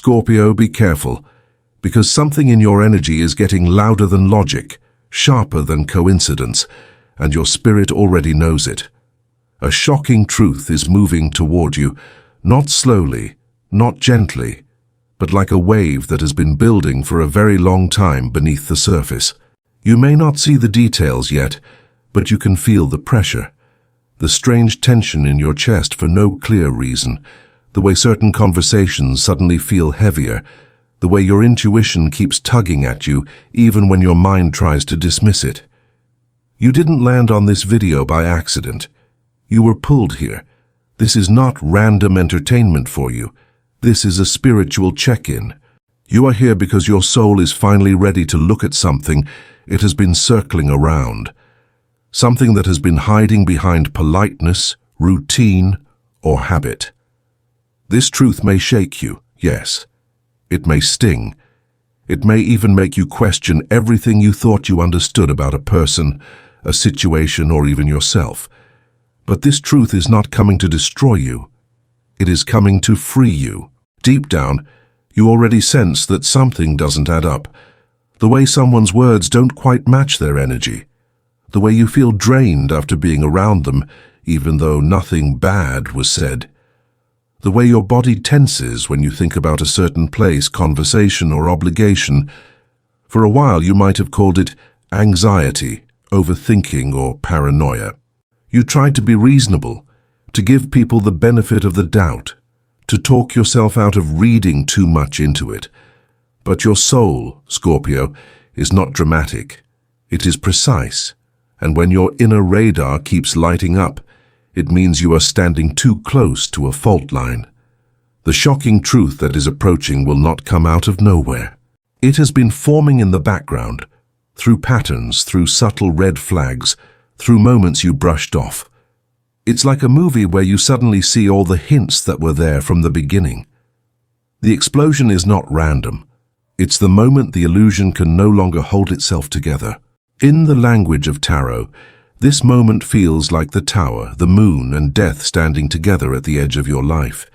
Scorpio, be careful, because something in your energy is getting louder than logic, sharper than coincidence, and your spirit already knows it. A shocking truth is moving toward you, not slowly, not gently, but like a wave that has been building for a very long time beneath the surface. You may not see the details yet, but you can feel the pressure, the strange tension in your chest for no clear reason, the way certain conversations suddenly feel heavier, the way your intuition keeps tugging at you even when your mind tries to dismiss it. You didn't land on this video by accident. You were pulled here. This is not random entertainment for you. This is a spiritual check-in. You are here because your soul is finally ready to look at something it has been circling around. Something that has been hiding behind politeness, routine, or habit. This truth may shake you, yes. It may sting. It may even make you question everything you thought you understood about a person, a situation, or even yourself. But this truth is not coming to destroy you. It is coming to free you. Deep down, you already sense that something doesn't add up. The way someone's words don't quite match their energy. The way you feel drained after being around them, even though nothing bad was said. The way your body tenses when you think about a certain place, conversation, or obligation. For a while you might have called it anxiety, overthinking, or paranoia. You tried to be reasonable, to give people the benefit of the doubt, to talk yourself out of reading too much into it. But your soul, Scorpio, is not dramatic. It is precise, and when your inner radar keeps lighting up, it means you are standing too close to a fault line. The shocking truth that is approaching will not come out of nowhere. It has been forming in the background, through patterns, through subtle red flags, through moments you brushed off. It's like a movie where you suddenly see all the hints that were there from the beginning. The explosion is not random. It's the moment the illusion can no longer hold itself together. In the language of tarot, this moment feels like the tower, the moon, and death standing together at the edge of your life.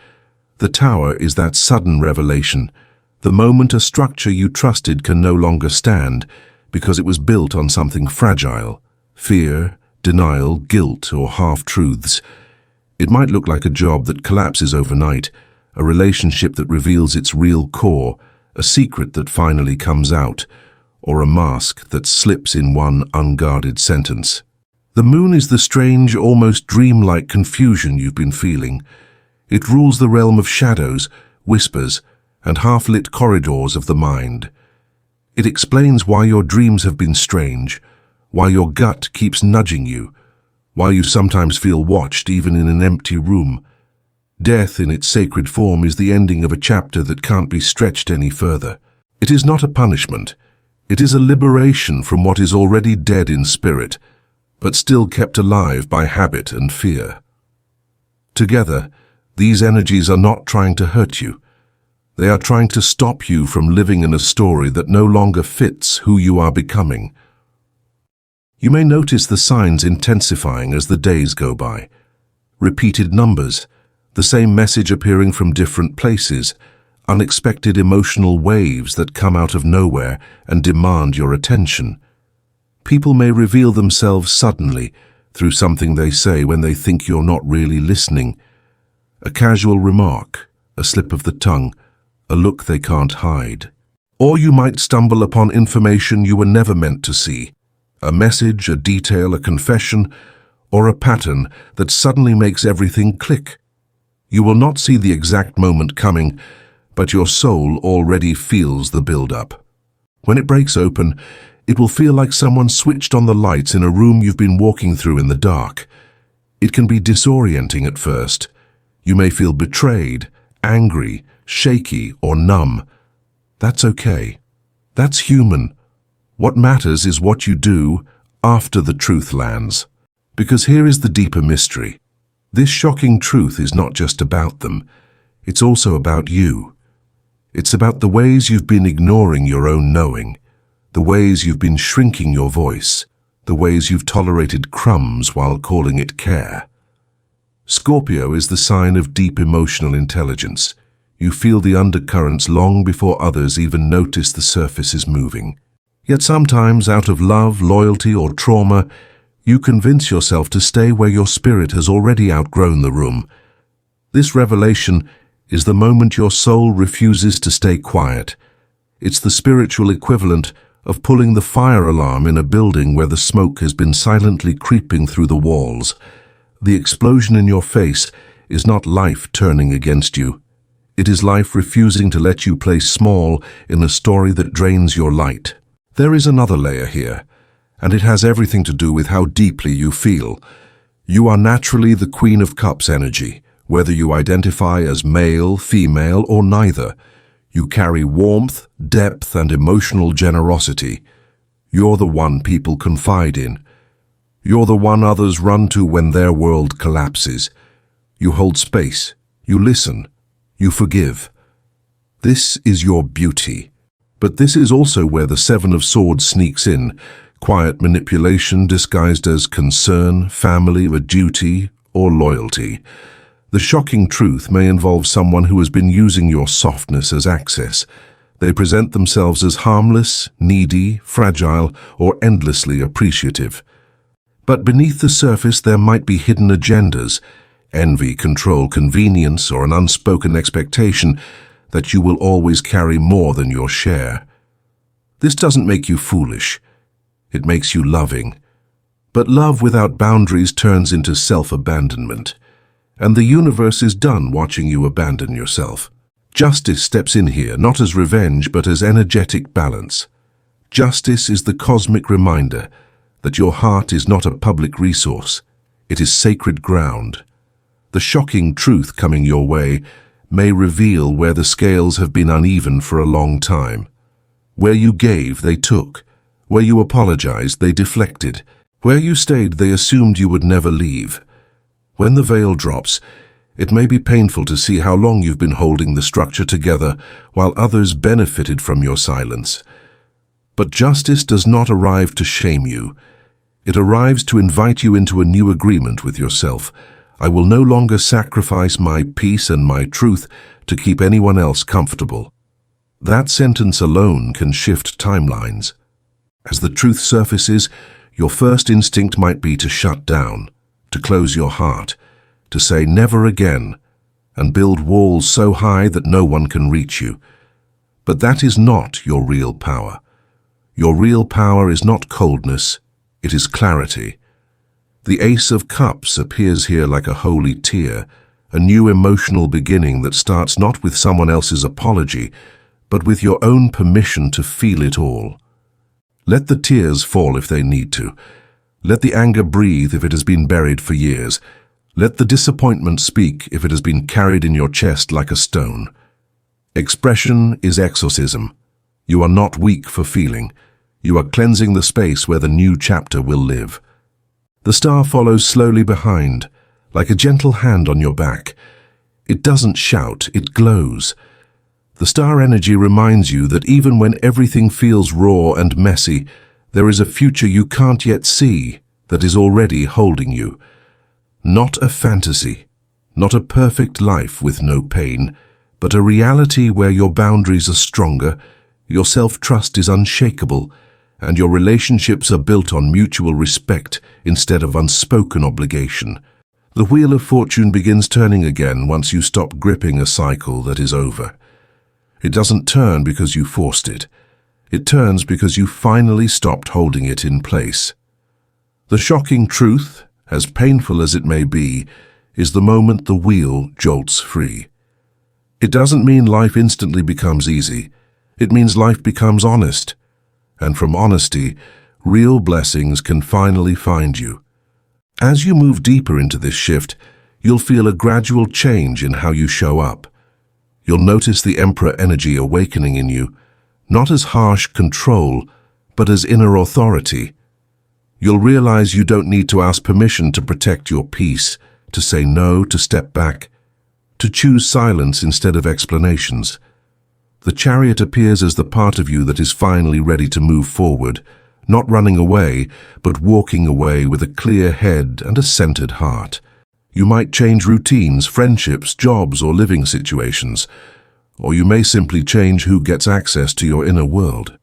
The tower is that sudden revelation, the moment a structure you trusted can no longer stand because it was built on something fragile, fear, denial, guilt, or half-truths. It might look like a job that collapses overnight, a relationship that reveals its real core, a secret that finally comes out, or a mask that slips in one unguarded sentence. The moon is the strange, almost dreamlike confusion you've been feeling. It rules the realm of shadows, whispers, and half-lit corridors of the mind. It explains why your dreams have been strange, why your gut keeps nudging you, why you sometimes feel watched even in an empty room. Death in its sacred form is the ending of a chapter that can't be stretched any further. It is not a punishment. It is a liberation from what is already dead in spirit, but still kept alive by habit and fear. Together, these energies are not trying to hurt you. They are trying to stop you from living in a story that no longer fits who you are becoming. You may notice the signs intensifying as the days go by. Repeated numbers, the same message appearing from different places, unexpected emotional waves that come out of nowhere and demand your attention. People may reveal themselves suddenly through something they say when they think you're not really listening. A casual remark, a slip of the tongue, a look they can't hide. Or you might stumble upon information you were never meant to see. A message, a detail, a confession, or a pattern that suddenly makes everything click. You will not see the exact moment coming, but your soul already feels the build-up. When it breaks open, it will feel like someone switched on the lights in a room you've been walking through in the dark. It can be disorienting at first. You may feel betrayed, angry, shaky, or numb. That's okay. That's human. What matters is what you do after the truth lands. Because here is the deeper mystery. This shocking truth is not just about them. It's also about you. It's about the ways you've been ignoring your own knowing, the ways you've been shrinking your voice, the ways you've tolerated crumbs while calling it care. Scorpio is the sign of deep emotional intelligence. You feel the undercurrents long before others even notice the surface is moving. Yet sometimes, out of love, loyalty, or trauma, you convince yourself to stay where your spirit has already outgrown the room. This revelation is the moment your soul refuses to stay quiet. It's the spiritual equivalent of pulling the fire alarm in a building where the smoke has been silently creeping through the walls. The explosion in your face is not life turning against you. It is life refusing to let you play small in a story that drains your light. There is another layer here, and it has everything to do with how deeply you feel. You are naturally the Queen of Cups energy, whether you identify as male, female, or neither. You carry warmth, depth, and emotional generosity. You're the one people confide in. You're the one others run to when their world collapses. You hold space. You listen. You forgive. This is your beauty. But this is also where the Seven of Swords sneaks in. Quiet manipulation disguised as concern, family, a duty, or loyalty. The shocking truth may involve someone who has been using your softness as access. They present themselves as harmless, needy, fragile, or endlessly appreciative. But beneath the surface there might be hidden agendas, envy, control, convenience, or an unspoken expectation that you will always carry more than your share. This doesn't make you foolish. It makes you loving. But love without boundaries turns into self-abandonment. And the universe is done watching you abandon yourself. Justice steps in here, not as revenge, but as energetic balance. Justice is the cosmic reminder that your heart is not a public resource. It is sacred ground. The shocking truth coming your way may reveal where the scales have been uneven for a long time. Where you gave, they took. Where you apologized, they deflected. Where you stayed, they assumed you would never leave. When the veil drops, it may be painful to see how long you've been holding the structure together while others benefited from your silence. But justice does not arrive to shame you. It arrives to invite you into a new agreement with yourself. I will no longer sacrifice my peace and my truth to keep anyone else comfortable. That sentence alone can shift timelines. As the truth surfaces, your first instinct might be to shut down, to close your heart, to say never again, and build walls so high that no one can reach you. But that is not your real power. Your real power is not coldness, it is clarity. The Ace of Cups appears here like a holy tear, a new emotional beginning that starts not with someone else's apology, but with your own permission to feel it all. Let the tears fall if they need to. Let the anger breathe if it has been buried for years. Let the disappointment speak if it has been carried in your chest like a stone. Expression is exorcism. You are not weak for feeling. You are cleansing the space where the new chapter will live. The star follows slowly behind, like a gentle hand on your back. It doesn't shout, it glows. The star energy reminds you that even when everything feels raw and messy, there is a future you can't yet see that is already holding you. Not a fantasy, not a perfect life with no pain, but a reality where your boundaries are stronger, your self-trust is unshakable, and your relationships are built on mutual respect instead of unspoken obligation. The wheel of fortune begins turning again once you stop gripping a cycle that is over. It doesn't turn because you forced it. It turns because you finally stopped holding it in place. The shocking truth, as painful as it may be, is the moment the wheel jolts free. It doesn't mean life instantly becomes easy. It means life becomes honest. And from honesty, real blessings can finally find you. As you move deeper into this shift, you'll feel a gradual change in how you show up. You'll notice the Emperor energy awakening in you, not as harsh control, but as inner authority. You'll realize you don't need to ask permission to protect your peace, to say no, to step back, to choose silence instead of explanations. The Chariot appears as the part of you that is finally ready to move forward, not running away, but walking away with a clear head and a centered heart. You might change routines, friendships, jobs, or living situations, or you may simply change who gets access to your inner world.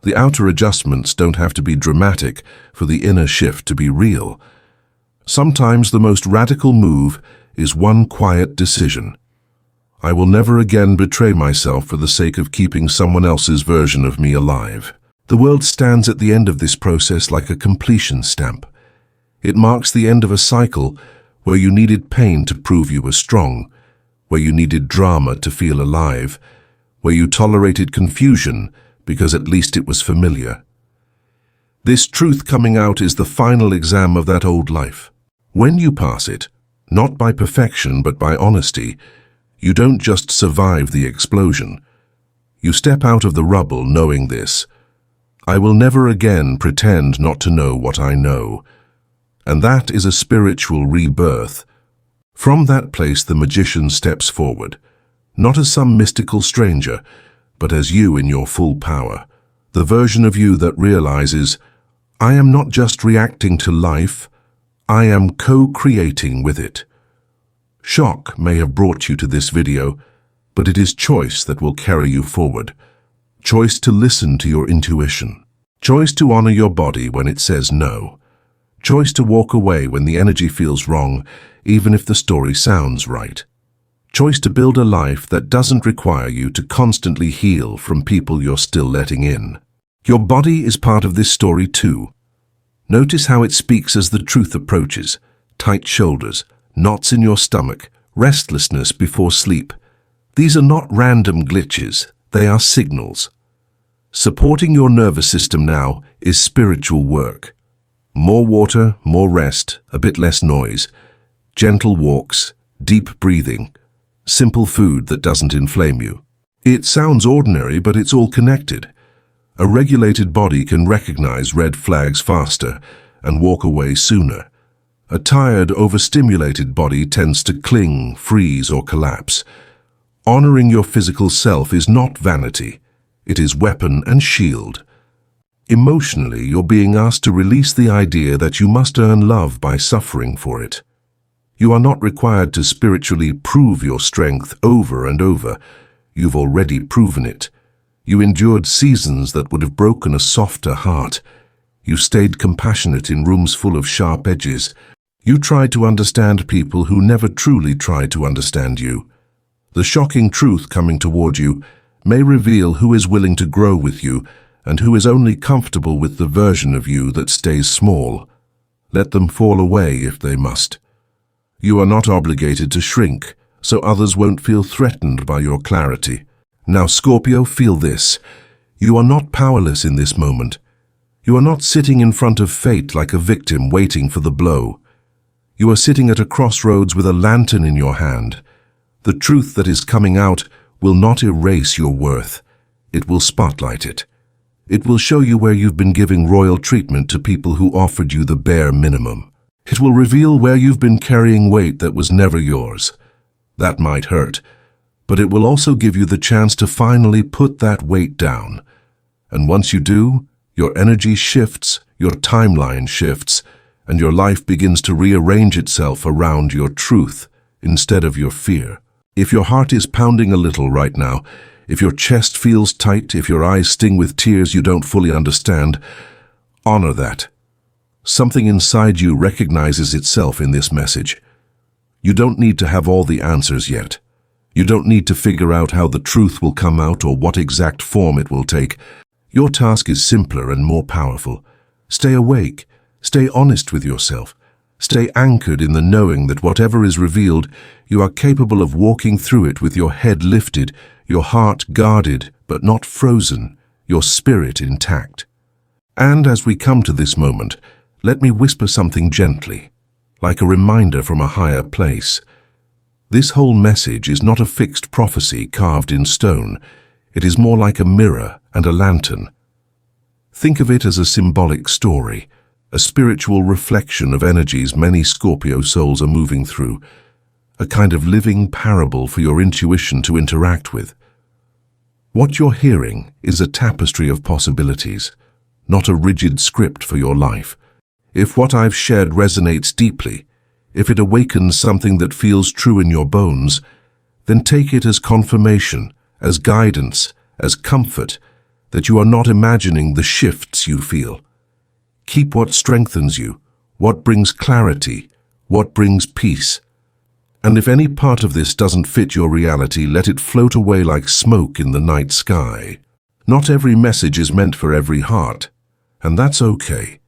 The outer adjustments don't have to be dramatic for the inner shift to be real. Sometimes the most radical move is one quiet decision. I will never again betray myself for the sake of keeping someone else's version of me alive. The world stands at the end of this process like a completion stamp. It marks the end of a cycle where you needed pain to prove you were strong, where you needed drama to feel alive, where you tolerated confusion because at least it was familiar. This truth coming out is the final exam of that old life. When you pass it, not by perfection but by honesty, you don't just survive the explosion. You step out of the rubble knowing this. I will never again pretend not to know what I know. And that is a spiritual rebirth. From that place the magician steps forward, not as some mystical stranger, but as you in your full power, the version of you that realizes, I am not just reacting to life, I am co-creating with it. Shock may have brought you to this video, but it is choice that will carry you forward. Choice to listen to your intuition. Choice to honor your body when it says no. Choice to walk away when the energy feels wrong, even if the story sounds right. Choice to build a life that doesn't require you to constantly heal from people you're still letting in. Your body is part of this story too. Notice how it speaks as the truth approaches. Tight shoulders, knots in your stomach, restlessness before sleep. These are not random glitches, they are signals. Supporting your nervous system now is spiritual work. More water, more rest, a bit less noise. Gentle walks, deep breathing. Simple food that doesn't inflame you. It sounds ordinary, but it's all connected. A regulated body can recognize red flags faster and walk away sooner. A tired, overstimulated body tends to cling, freeze, or collapse. Honoring your physical self is not vanity. It is weapon and shield. Emotionally, you're being asked to release the idea that you must earn love by suffering for it. You are not required to spiritually prove your strength over and over. You've already proven it. You endured seasons that would have broken a softer heart. You stayed compassionate in rooms full of sharp edges. You tried to understand people who never truly tried to understand you. The shocking truth coming toward you may reveal who is willing to grow with you and who is only comfortable with the version of you that stays small. Let them fall away if they must. You are not obligated to shrink, so others won't feel threatened by your clarity. Now, Scorpio, feel this. You are not powerless in this moment. You are not sitting in front of fate like a victim waiting for the blow. You are sitting at a crossroads with a lantern in your hand. The truth that is coming out will not erase your worth. It will spotlight it. It will show you where you've been giving royal treatment to people who offered you the bare minimum. It will reveal where you've been carrying weight that was never yours. That might hurt, but it will also give you the chance to finally put that weight down. And once you do, your energy shifts, your timeline shifts, and your life begins to rearrange itself around your truth instead of your fear. If your heart is pounding a little right now, if your chest feels tight, if your eyes sting with tears you don't fully understand, honor that. Something inside you recognizes itself in this message. You don't need to have all the answers yet. You don't need to figure out how the truth will come out or what exact form it will take. Your task is simpler and more powerful. Stay awake. Stay honest with yourself. Stay anchored in the knowing that whatever is revealed, you are capable of walking through it with your head lifted, your heart guarded but not frozen, your spirit intact. And as we come to this moment, let me whisper something gently, like a reminder from a higher place. This whole message is not a fixed prophecy carved in stone. It is more like a mirror and a lantern. Think of it as a symbolic story, a spiritual reflection of energies many Scorpio souls are moving through, a kind of living parable for your intuition to interact with. What you're hearing is a tapestry of possibilities, not a rigid script for your life. If what I've shared resonates deeply, if it awakens something that feels true in your bones, then take it as confirmation, as guidance, as comfort, that you are not imagining the shifts you feel. Keep what strengthens you, what brings clarity, what brings peace. And if any part of this doesn't fit your reality, let it float away like smoke in the night sky. Not every message is meant for every heart, and that's okay.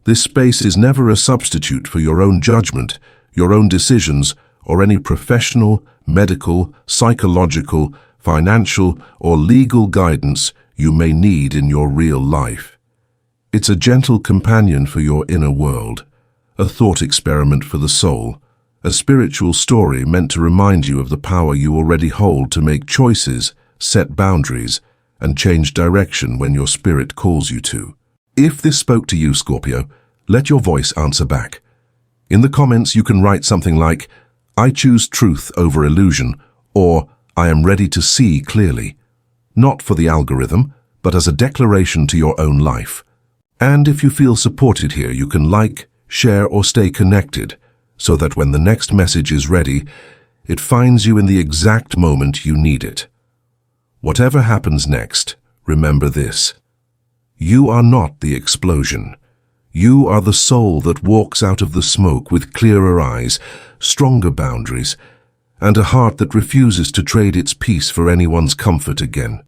This space is never a substitute for your own judgment, your own decisions, or any professional, medical, psychological, financial, or legal guidance you may need in your real life. It's a gentle companion for your inner world, a thought experiment for the soul, a spiritual story meant to remind you of the power you already hold to make choices, set boundaries, and change direction when your spirit calls you to. If this spoke to you, Scorpio, let your voice answer back. In the comments you can write something like, "I choose truth over illusion," or "I am ready to see clearly." Not for the algorithm, but as a declaration to your own life. And if you feel supported here, you can like, share, or stay connected, so that when the next message is ready, it finds you in the exact moment you need it. Whatever happens next, remember this. You are not the explosion. You are the soul that walks out of the smoke with clearer eyes, stronger boundaries, and a heart that refuses to trade its peace for anyone's comfort again.